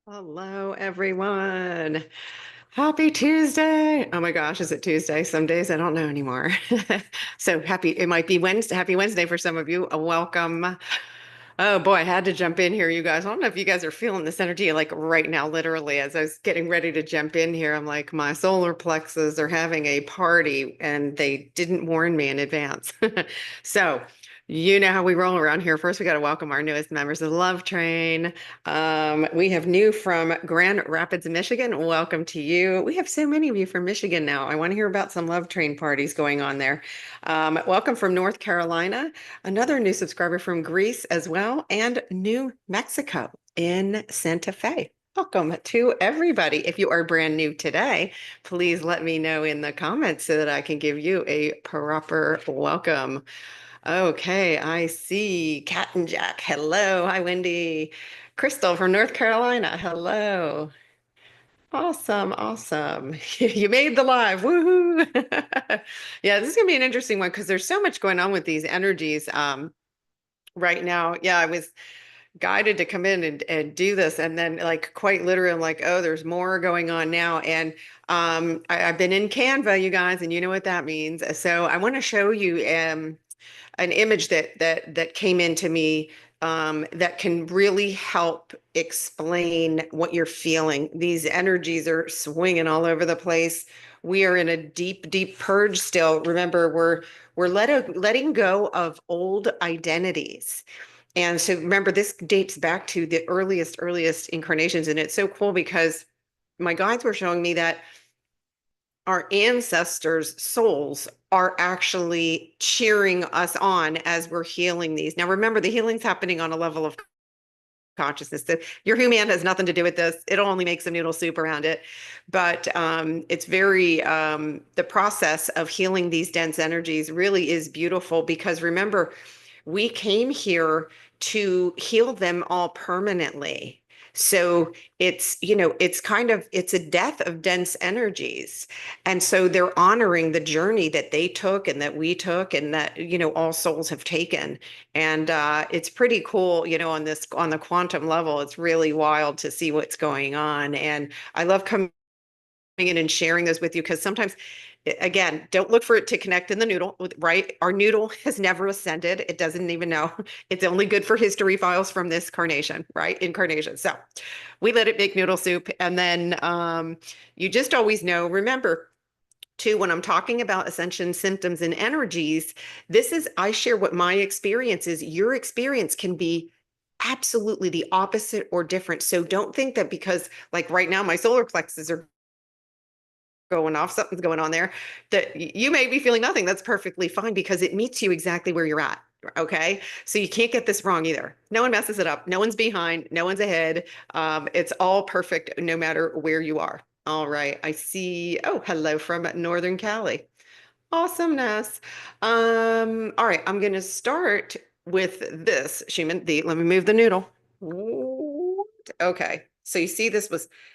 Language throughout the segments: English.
Hello, everyone. Happy Tuesday. Oh my gosh, is it Tuesday? Some days I don't know anymore. So happy, it might be Wednesday. Happy Wednesday for some of you. Welcome. Oh boy, I had to jump in here, you guys. I don't know if you guys are feeling this energy like right now, literally, as I was getting ready to jump in here. I'm like, my solar plexus are having a party and they didn't warn me in advance. So, you know how we roll around here. First, we got to welcome our newest members of the Love Train. We have new from Grand Rapids, Michigan. Welcome to you. We have so many of you from Michigan now. I want to hear about some Love Train parties going on there. Welcome from North Carolina. Another new subscriber from Greece as well, and New Mexico in Santa Fe. Welcome to everybody. If you are brand new today, please let me know in the comments so that I can give you a proper welcome. Okay, I see Cat and Jack. Hello. Hi, Wendy. Crystal from North Carolina. Hello. Awesome, awesome. You made the live. Woohoo. Yeah, this is gonna be an interesting one because there's so much going on with these energies right now. Yeah, I was guided to come in and do this, and then like quite literally, I'm like, oh, there's more going on now. And I've been in Canva, you guys, and you know what that means. So I want to show you an image that came into me that can really help explain what you're feeling. These energies are swinging all over the place. We are in a deep, deep purge still. Remember, we're letting go of old identities. And so remember, this dates back to the earliest incarnations. And it's so cool because my guides were showing me that our ancestors' souls are actually cheering us on as we're healing these. Now, remember, the healing's happening on a level of consciousness. Your human has nothing to do with this. It'll only make some noodle soup around it. But it's very, the process of healing these dense energies really is beautiful because remember, we came here to heal them all permanently. So it's a death of dense energies. And so they're honoring the journey that they took and that we took and that, all souls have taken. And it's pretty cool, on the quantum level. It's really wild to see what's going on. And I love coming in and sharing those with you because sometimes again, don't look for it to connect in the noodle, right? Our noodle has never ascended. It doesn't even know. It's only good for history files from this carnation, right? Incarnation. So we let it make noodle soup. And then you just always know, remember, too, when I'm talking about ascension symptoms and energies, I share what my experience is. Your experience can be absolutely the opposite or different. So don't think that because, like right now, my solar plexus are going off, something's going on there, that you may be feeling nothing. That's perfectly fine because it meets you exactly where you're at. Okay. So you can't get this wrong either. No one messes it up. No one's behind. No one's ahead. It's all perfect no matter where you are. All right. I see. Oh, hello from Northern Cali. Awesomeness. All right. I'm going to start with this, Schumann. Let me move the noodle. Okay. So you see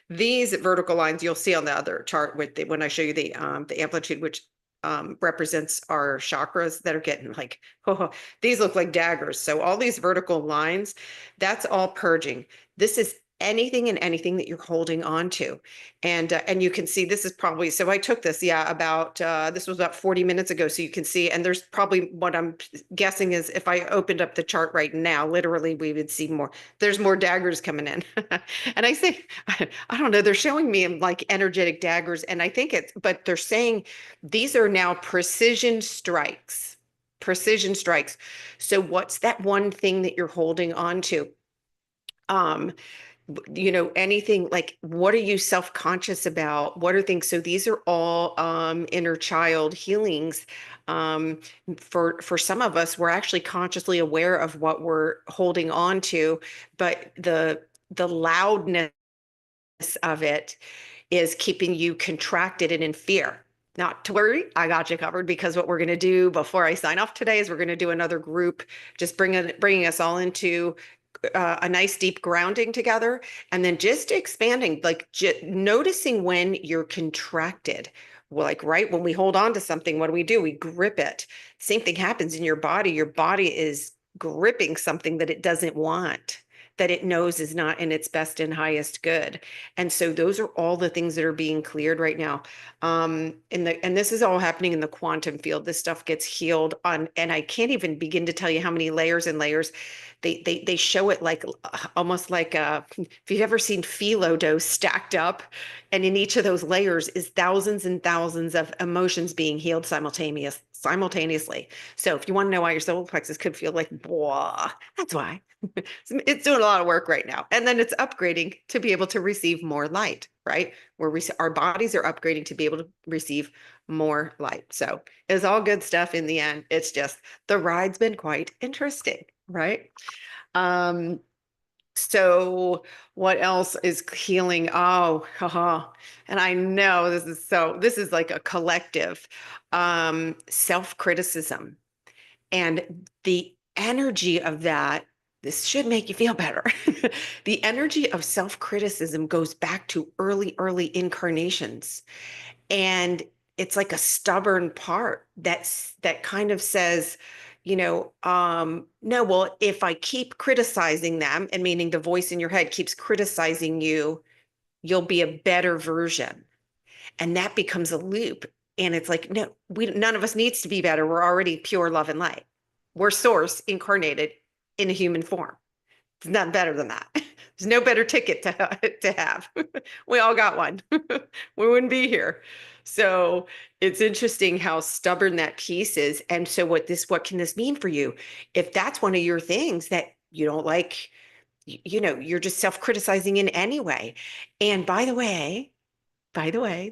these vertical lines you'll see on the other chart when I show you the amplitude, which represents our chakras that are getting like, oh, these look like daggers. So all these vertical lines, that's all purging. This is anything that you're holding on to. And you can see this is probably, so I took this, this was about 40 minutes ago. So you can see, and there's probably what I'm guessing is if I opened up the chart right now, literally we would see more, there's more daggers coming in. And I say, I don't know, they're showing me like energetic daggers. And I think but they're saying these are now precision strikes. Precision strikes. So what's that one thing that you're holding on to? Anything like what are you self-conscious about? What are things? So these are all inner child healings. Um, for some of us, we're actually consciously aware of what we're holding on to, but the loudness of it is keeping you contracted and in fear. Not to worry, I got you covered because what we're going to do before I sign off today is we're going to do another group, just bringing us all into a nice deep grounding together, and then just expanding, like noticing when you're contracted. Well, like right when we hold on to something, what do? We grip it. Same thing happens in your body. Your body is gripping something that it doesn't want. that it knows is not in its best and highest good. And so those are all the things that are being cleared right now. And this is all happening in the quantum field. This stuff gets healed on, and I can't even begin to tell you how many layers and layers. They show it like almost like if you've ever seen phyllo dough stacked up, and in each of those layers is thousands and thousands of emotions being healed simultaneously. So if you want to know why your solar plexus could feel like blah, that's why. It's doing a lot of work right now. And then it's upgrading to be able to receive more light, right? Our bodies are upgrading to be able to receive more light. So it's all good stuff in the end. It's just the ride's been quite interesting, right? Um, so what else is healing? Oh, haha. And I know this is like a collective self-criticism. And the energy of that, this should make you feel better. The energy of self-criticism goes back to early incarnations. And it's like a stubborn part that kind of says, no, well, if I keep criticizing them, and meaning the voice in your head keeps criticizing you, you'll be a better version. And that becomes a loop. And it's like, no, none of us needs to be better. We're already pure love and light. We're source incarnated in a human form. It's not better than that. There's no better ticket to have. We all got one. We wouldn't be here. So it's interesting how stubborn that piece is. And so what can this mean for you? If that's one of your things that you don't like, you're just self-criticizing in any way. And by the way,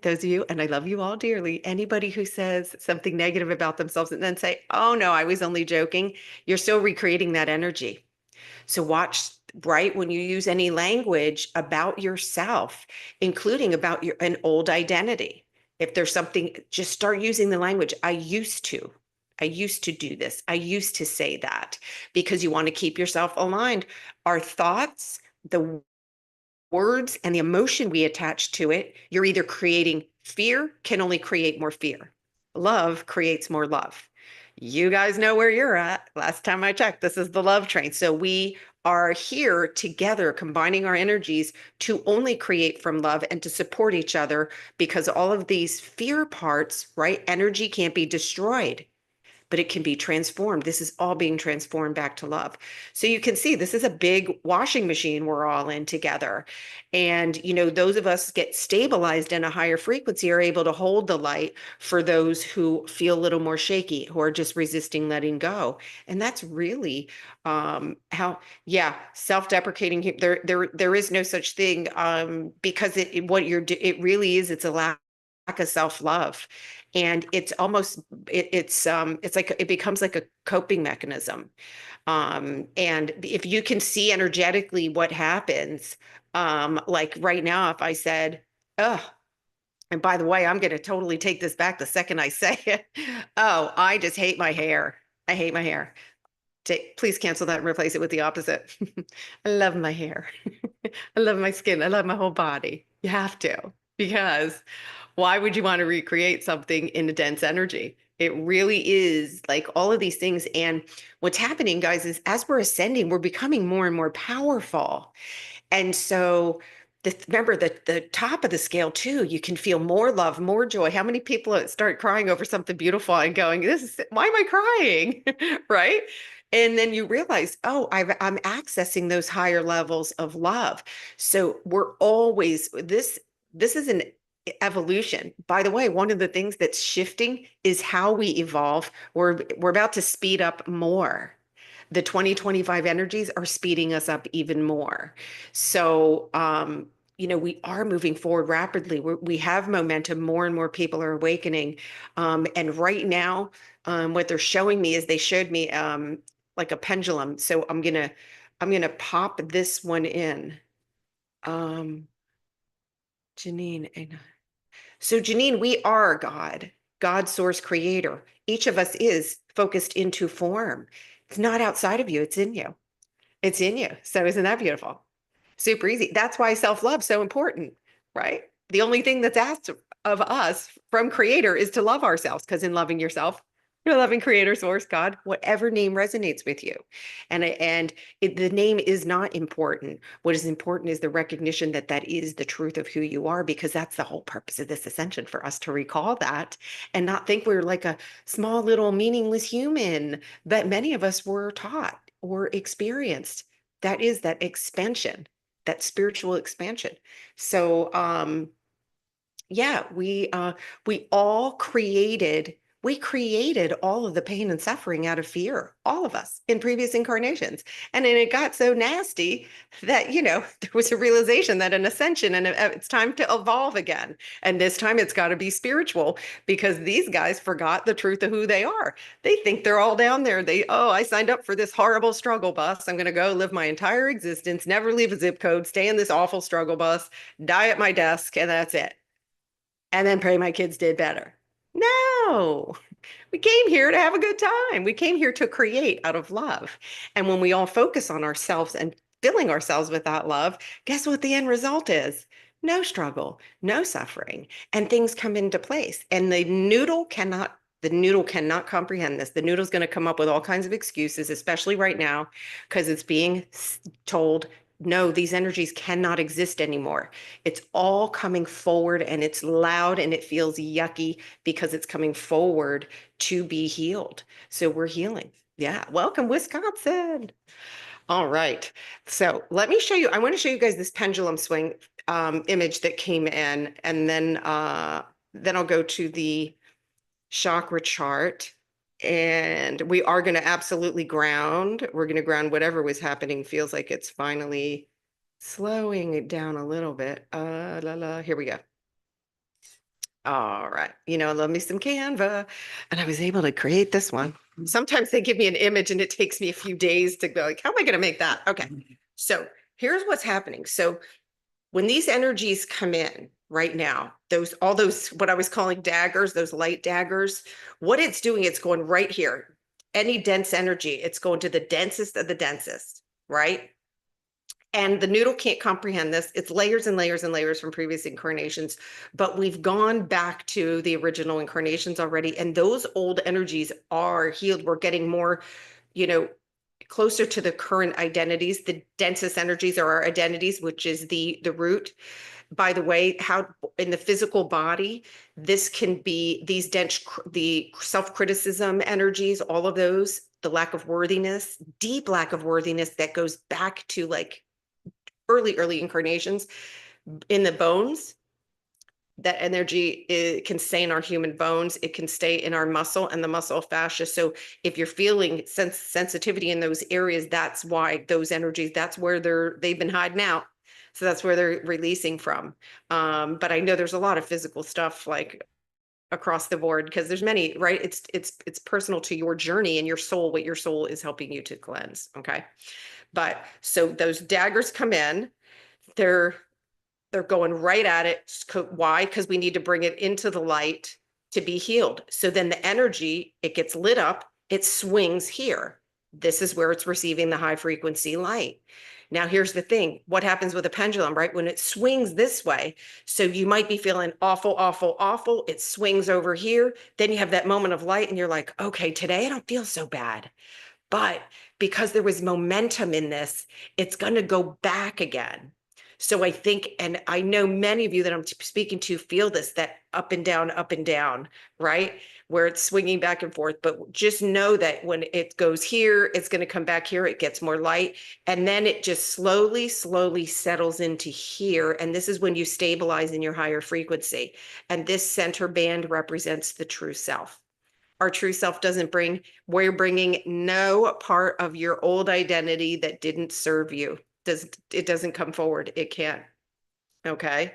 those of you, and I love you all dearly, anybody who says something negative about themselves and then say, oh no, I was only joking, you're still recreating that energy. So watch, right, when you use any language about yourself, including about an old identity. If there's something, just start using the language. I used to do this. I used to say that, because you want to keep yourself aligned. Our thoughts, the words and the emotion we attach to it, you're either creating fear, can only create more fear. Love creates more love. You guys know where you're at. Last time I checked, this is the love train. So we are here together, combining our energies to only create from love and to support each other, because all of these fear parts, right? Energy can't be destroyed, but it can be transformed. This is all being transformed back to love. So you can see this is a big washing machine we're all in together. And, those of us get stabilized in a higher frequency are able to hold the light for those who feel a little more shaky, who are just resisting letting go. And that's really yeah, self-deprecating. There is no such thing, because it really is, it's a lack of self-love. And it's almost it's like it becomes like a coping mechanism. And if you can see energetically what happens, like right now, if I said, oh, and by the way, I'm going to totally take this back the second I say it. Oh, I just hate my hair. I hate my hair. Please cancel that and replace it with the opposite. I love my hair. I love my skin. I love my whole body. You have to, because why would you want to recreate something in a dense energy? It really is like all of these things. And what's happening, guys, is as we're ascending, we're becoming more and more powerful. And so remember the top of the scale too, you can feel more love, more joy. How many people start crying over something beautiful and going, why am I crying? Right? And then you realize, oh, I'm accessing those higher levels of love. So we're always, this is an evolution. By the way, one of the things that's shifting is how we evolve. We're about to speed up more. The 2025 energies are speeding us up even more. So, we are moving forward rapidly. We have momentum. More and more people are awakening. And right now, what they're showing me is they showed me like a pendulum. So I'm gonna pop this one in. Um, Janine, so Janine, we are God source creator. Each of us is focused into form. It's not outside of you, it's in you. It's in you. So isn't that beautiful? Super easy. That's why self-love is so important, right? The only thing that's asked of us from creator is to love ourselves, because in loving yourself, your loving creator, source, God, whatever name resonates with you. The name is not important. What is important is the recognition that that is the truth of who you are, because that's the whole purpose of this ascension, for us to recall that and not think we're like a small little meaningless human that many of us were taught or experienced. That is that expansion, that spiritual expansion. So, yeah, we all created we created all of the pain and suffering out of fear, all of us in previous incarnations. And then it got so nasty that, there was a realization that an ascension and it's time to evolve again. And this time it's got to be spiritual, because these guys forgot the truth of who they are. They think they're all down there. I signed up for this horrible struggle bus. I'm going to go live my entire existence, never leave a zip code, stay in this awful struggle bus, die at my desk, and that's it, and then pray my kids did better. No, we came here to have a good time. We came here to create out of love. And when we all focus on ourselves and filling ourselves with that love, guess what the end result is? No struggle, no suffering, and things come into place. And the noodle cannot comprehend this. The noodle's going to come up with all kinds of excuses, especially right now, because it's being told, no, these energies cannot exist anymore. It's all coming forward, and it's loud and it feels yucky because it's coming forward to be healed. So we're healing. Yeah. Welcome, Wisconsin. All right. So let me show you. I want to show you guys this pendulum swing image that came in, and then I'll go to the chakra chart. And we are going to absolutely ground. We're going to ground whatever was happening. Feels like it's finally slowing it down a little bit. Here we go. All right. Love me some Canva. And I was able to create this one. Sometimes they give me an image and it takes me a few days to go like, how am I going to make that? Okay. So here's what's happening. So when these energies come in right now, all those, what I was calling daggers, those light daggers, what it's doing, it's going right here. Any dense energy, it's going to the densest of the densest, right? And the noodle can't comprehend this. It's layers and layers and layers from previous incarnations, but we've gone back to the original incarnations already. And those old energies are healed. We're getting more, closer to the current identities. The densest energies are our identities, which is the root. By the way, how in the physical body, this can be these the self-criticism energies, all of those, the lack of worthiness, deep lack of worthiness that goes back to like early incarnations in the bones. That energy can stay in our human bones. It can stay in our muscle and the muscle fascia. So if you're feeling sensitivity in those areas, that's why those energies, that's where they've been hiding out. So that's where they're releasing from. But I know there's a lot of physical stuff like across the board, because there's many, right? It's personal to your journey and your soul, what your soul is helping you to cleanse. Okay. But so those daggers come in, they're going right at it. Why? Because we need to bring it into the light to be healed. So then the energy, it gets lit up, it swings here. This is where it's receiving the high frequency light. Now, here's the thing. What happens with a pendulum, right? When it swings this way, so you might be feeling awful, awful, awful. It swings over here. Then you have that moment of light and you're like, okay, today I don't feel so bad. But because there was momentum in this, it's going to go back again. So I think, and I know many of you that I'm speaking to feel this, that up and down, right? Where it's swinging back and forth. But just know that when it goes here, it's going to come back here. It gets more light. And then it just slowly settles into here. And this is when you stabilize in your higher frequency. And this center band represents the true self. Our true self we're bringing no part of your old identity that didn't serve you. It doesn't come forward. It can't. Okay.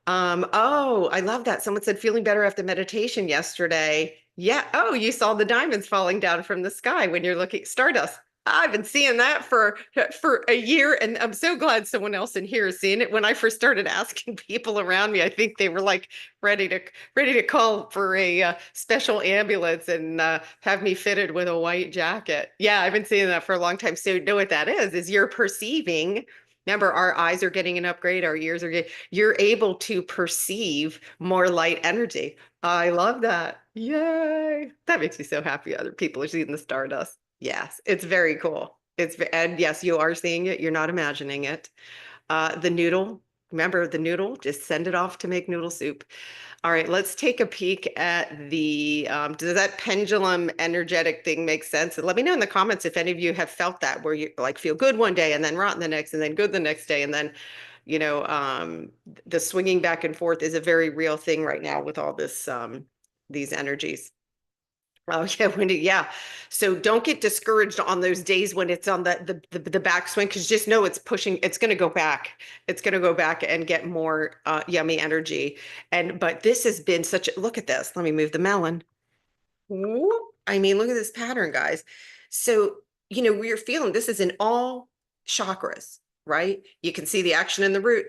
Oh, I love that. Someone said feeling better after meditation yesterday. Yeah. Oh, you saw the diamonds falling down from the sky when you're looking stardust. I've been seeing that for a year, and I'm so glad someone else in here is seeing it. When I first started asking people around me, I think they were like ready to call for a special ambulance and have me fitted with a white jacket. Yeah, I've been seeing that for a long time. So you know what that is you're perceiving. Remember, our eyes are getting an upgrade, our ears are getting, you're able to perceive more light energy. I love that. Yay. That makes me so happy other people are seeing the stardust. Yes, it's very cool. And yes, you are seeing it. You're not imagining it. The noodle, remember the noodle? Just send it off to make noodle soup. All right, let's take a peek at does that pendulum energetic thing make sense? And let me know in the comments if any of you have felt that, where you like feel good one day and then rotten the next and then good the next day. And then, you know, the swinging back and forth is a very real thing right now with all these energies. Oh yeah, yeah. So don't get discouraged on those days when it's on the backswing, because just know it's pushing, it's going to go back. It's going to go back and get more yummy energy. But this has been such a, look at this. Let me move the melon. Whoop. I mean, look at this pattern, guys. So, we're feeling this is in all chakras, right? You can see the action in the root.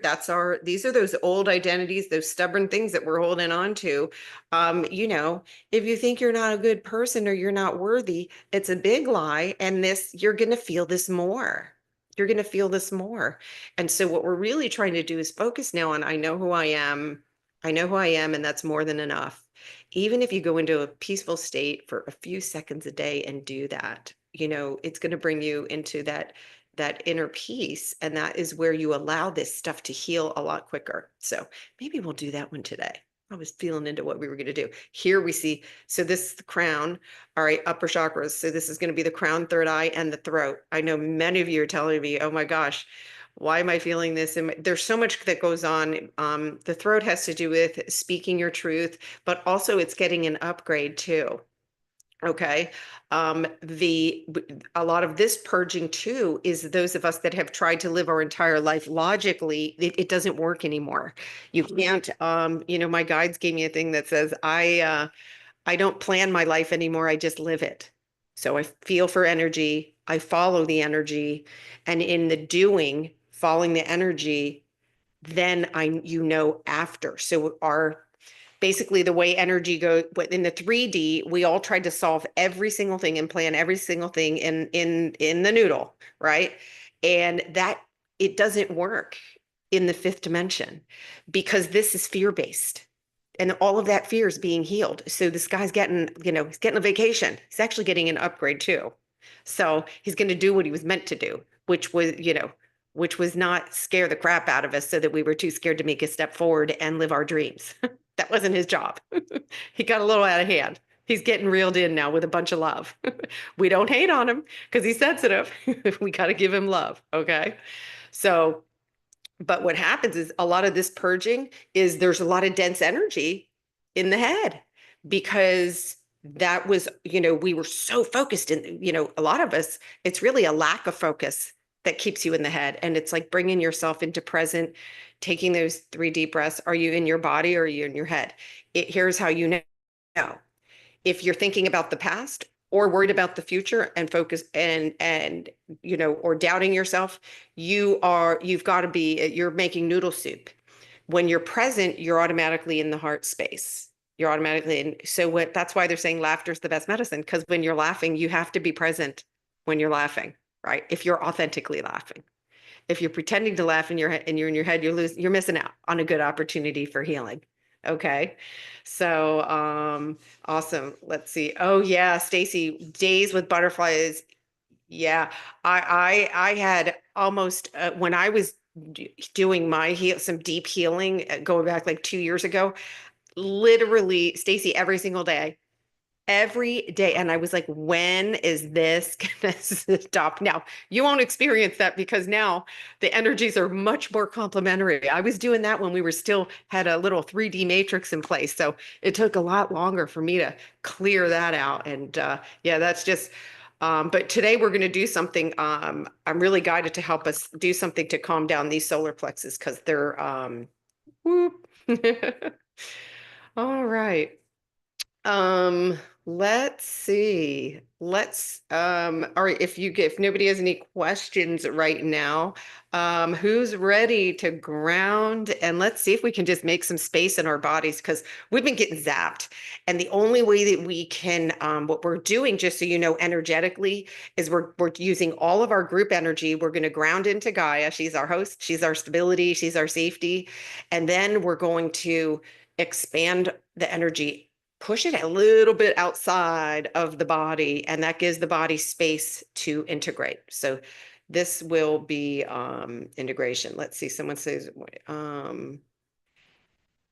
These are those old identities, those stubborn things that we're holding on to. If you think you're not a good person or you're not worthy, it's a big lie. And you're going to feel this more. You're going to feel this more. And so what we're really trying to do is focus now on, I know who I am. I know who I am, and that's more than enough. Even if you go into a peaceful state for a few seconds a day and do that, it's going to bring you into that inner peace, and that is where you allow this stuff to heal a lot quicker. So maybe we'll do that one today. I was feeling into what we were going to do. Here we see, so this is the crown, all right, upper chakras. So this is going to be the crown, third eye, and the throat. I know many of you are telling me, oh my gosh, why am I feeling this? And there's so much that goes on. The throat has to do with speaking your truth, but also it's getting an upgrade too. Okay. A lot of this purging too is those of us that have tried to live our entire life logically, it doesn't work anymore. You can't, my guides gave me a thing that says, I don't plan my life anymore. I just live it. So I feel for energy. I follow the energy. And in the doing, following the energy, then after. So basically the way energy goes in the 3D, we all tried to solve every single thing and plan every single thing in the noodle, right? And that it doesn't work in the fifth dimension because this is fear-based. And all of that fear is being healed. So this guy's he's getting a vacation. He's actually getting an upgrade too. So he's going to do what he was meant to do, which was not scare the crap out of us so that we were too scared to make a step forward and live our dreams. That wasn't his job. He got a little out of hand. He's getting reeled in now with a bunch of love. We don't hate on him because he's sensitive. We got to give him love. Okay. So, but what happens is a lot of this purging is there's a lot of dense energy in the head because that was, we were so focused in, a lot of us, it's really a lack of focus that keeps you in the head. And it's like bringing yourself into present, taking those 3 deep breaths. Are you in your body or are you in your head? Here's how you know. If you're thinking about the past or worried about the future and focus or doubting yourself, you've got to you're making noodle soup. When you're present, you're automatically in the heart space. You're automatically in. So that's why they're saying laughter is the best medicine, because when you're laughing, you have to be present when you're laughing, right? If you're authentically laughing. If you're pretending to laugh in your head and you're in your head, you're missing out on a good opportunity for healing. Okay. So, awesome. Let's see. Oh yeah, Stacy, days with butterflies. Yeah. I had almost when I was doing some deep healing going back like 2 years ago, literally, Stacy, every day. And I was like, when is this gonna stop? Now, you won't experience that because now the energies are much more complementary. I was doing that when we were still had a little 3D matrix in place. So it took a lot longer for me to clear that out. And yeah, that's just, but today we're going to do something. I'm really guided to help us do something to calm down these solar plexus because they're, whoop. All right. Um, let's see. All right, if nobody has any questions right now, who's ready to ground? And let's see if we can just make some space in our bodies because we've been getting zapped. And the only way that we can, what we're doing, just so you know, energetically, is we're using all of our group energy. We're going to ground into Gaia. She's our host, she's our stability, she's our safety. And then we're going to expand the energy push it a little bit outside of the body, and that gives the body space to integrate. So this will be integration. Let's see, someone says,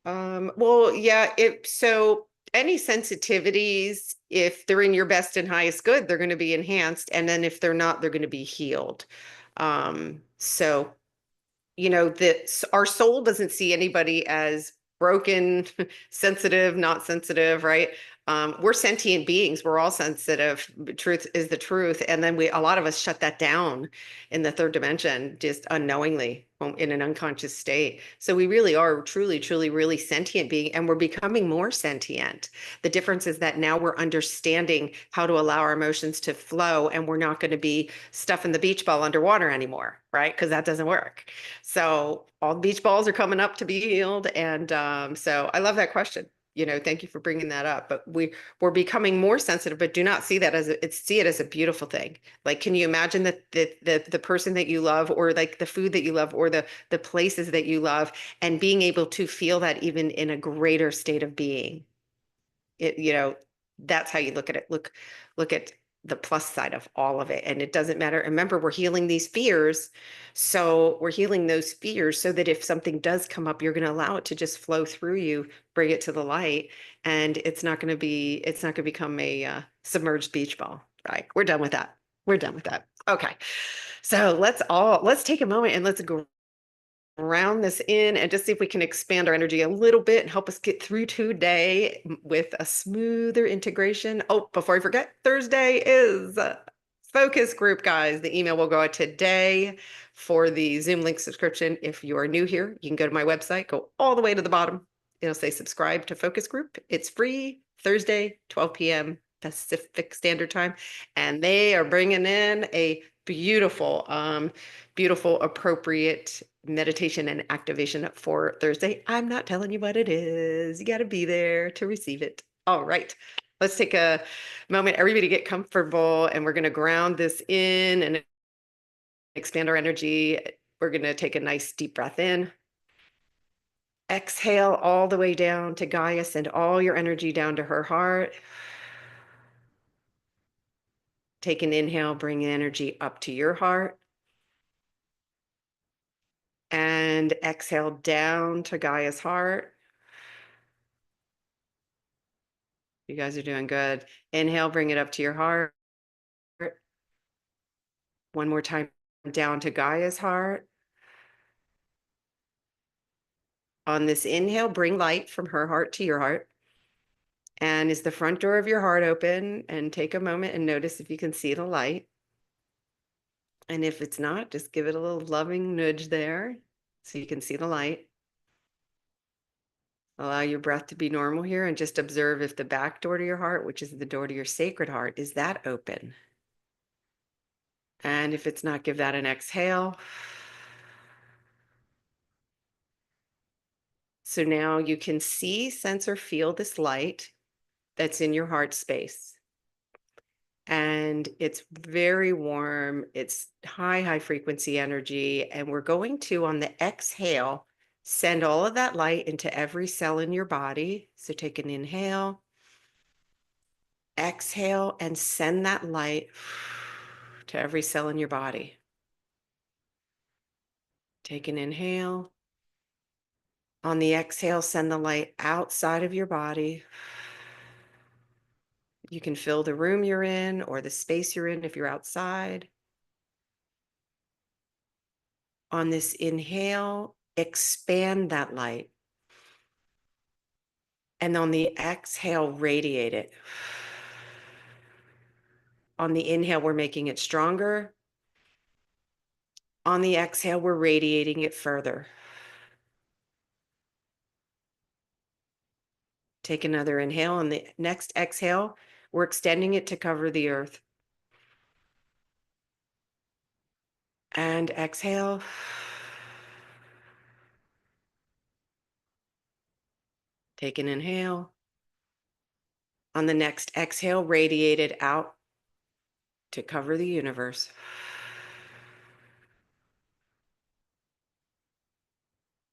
well, yeah, so any sensitivities, if they're in your best and highest good, they're going to be enhanced. And then if they're not, they're going to be healed. So that our soul doesn't see anybody as broken, sensitive, not sensitive, right? We're sentient beings. We're all sensitive. Truth is the truth. And then a lot of us shut that down in the third dimension, just unknowingly in an unconscious state. So we really are truly, truly, really sentient being, and we're becoming more sentient. The difference is that now we're understanding how to allow our emotions to flow, and we're not going to be stuffing the beach ball underwater anymore, right? Because that doesn't work. So all the beach balls are coming up to be healed. And so I love that question. Thank you for bringing that up. But we're becoming more sensitive, but do not see that see it as a beautiful thing. Like, can you imagine that the person that you love, or like the food that you love, or the places that you love, and being able to feel that even in a greater state of being? That's how you look at it. Look at the plus side of all of it. And it doesn't matter. Remember, we're healing these fears. So we're healing those fears so that if something does come up, you're going to allow it to just flow through you, bring it to the light, and it's not going to become a submerged beach ball. Right? We're done with that. We're done with that. Okay. So let's take a moment and let's round this in and just see if we can expand our energy a little bit and help us get through today with a smoother integration. Oh, before I forget, Thursday is focus group, guys. The email will go out today for the Zoom link subscription. If you are new here, you can go to my website, go all the way to the bottom. It'll say subscribe to focus group. It's free, Thursday, 12 p.m. Pacific Standard Time. And they are bringing in a beautiful, appropriate meditation and activation for Thursday. I'm not telling you what it is. You got to be there to receive it. All right. Let's take a moment, everybody get comfortable, and we're going to ground this in and expand our energy. We're going to take a nice deep breath in. Exhale all the way down to Gaia. Send all your energy down to her heart. Take an inhale, bring energy up to your heart. And exhale down to Gaia's heart. You guys are doing good. Inhale, bring it up to your heart. One more time, down to Gaia's heart. On this inhale, bring light from her heart to your heart. And is the front door of your heart open? And take a moment and notice if you can see the light. And if it's not, just give it a little loving nudge there so you can see the light. Allow your breath to be normal here, and just observe if the back door to your heart, which is the door to your sacred heart, is that open? And if it's not, give that an exhale. So now you can see, sense, or feel this light that's in your heart space. And it's very warm. It's high frequency energy. And we're going to, on the exhale, send all of that light into every cell in your body. So take an inhale, exhale, and send that light to every cell in your body. Take an inhale. On the exhale, send the light outside of your body. You can fill the room you're in or the space you're in if you're outside. On this inhale, expand that light. And on the exhale, radiate it. On the inhale, we're making it stronger. On the exhale, we're radiating it further. Take another inhale. On the next exhale, we're extending it to cover the earth. And exhale. Take an inhale. On the next exhale, radiate it out to cover the universe.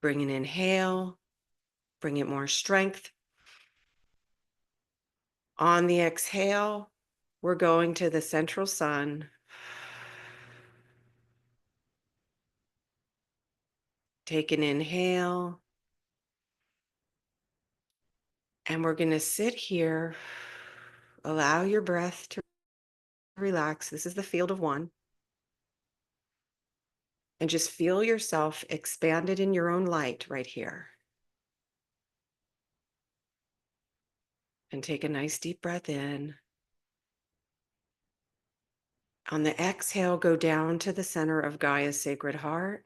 Bring an inhale. Bring it more strength. On the exhale, we're going to the central sun. Take an inhale. And we're going to sit here. Allow your breath to relax. This is the field of one. And just feel yourself expanded in your own light right here. And take a nice deep breath in. On the exhale, go down to the center of Gaia's sacred heart.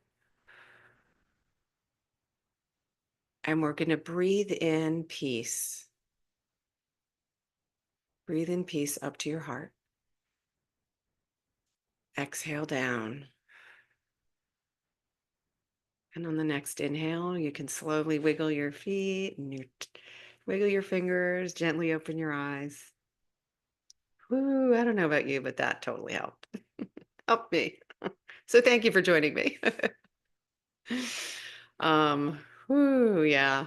And we're going to breathe in peace. Breathe in peace up to your heart. Exhale down. And on the next inhale, you can slowly wiggle your feet and wiggle your fingers, gently open your eyes. Woo, I don't know about you, but that totally helped. Helped me. So thank you for joining me. Yeah.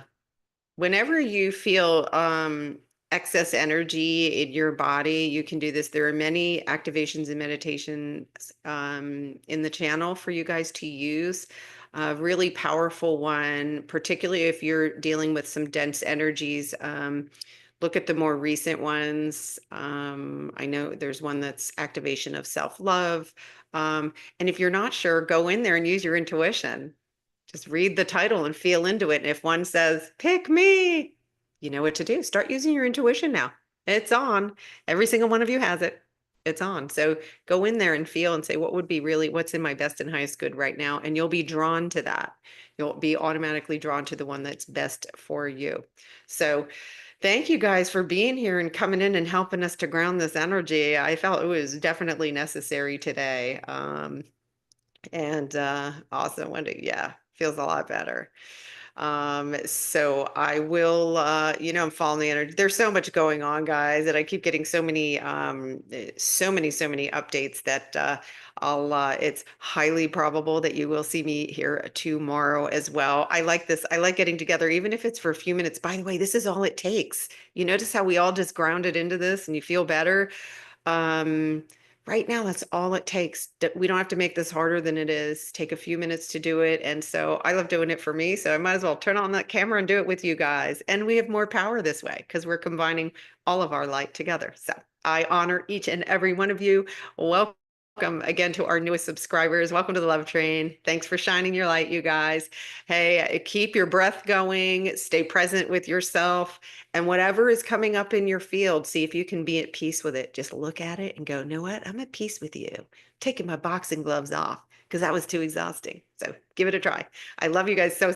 Whenever you feel excess energy in your body, you can do this. There are many activations and meditations in the channel for you guys to use. A really powerful one, particularly if you're dealing with some dense energies. Look at the more recent ones. I know there's one that's activation of self-love. And if you're not sure, go in there and use your intuition. Just read the title and feel into it. And if one says, pick me, you know what to do. Start using your intuition now. It's on. Every single one of you has it. It's on. So go in there and feel and say, what would be really, what's in my best and highest good right now? And you'll be drawn to that. You'll be automatically drawn to the one that's best for you. So thank you guys for being here and coming in and helping us to ground this energy. I felt it was definitely necessary today. And awesome. Yeah, feels a lot better. So I will, I'm following the energy. There's so much going on, guys, and I keep getting so many, so many updates that it's highly probable that you will see me here tomorrow as well. I like this. I like getting together, even if it's for a few minutes. By the way, this is all it takes. You notice how we all just grounded into this and you feel better? Um, right now, that's all it takes. We don't have to make this harder than it is. Take a few minutes to do it. And so I love doing it for me. So I might as well turn on that camera and do it with you guys. And we have more power this way because we're combining all of our light together. So I honor each and every one of you. Welcome again to our newest subscribers. Welcome to the Love Train. Thanks for shining your light, you guys. Hey, keep your breath going. Stay present with yourself. And whatever is coming up in your field, see if you can be at peace with it. Just look at it and go, know what? I'm at peace with you. I'm taking my boxing gloves off because that was too exhausting. So give it a try. I love you guys so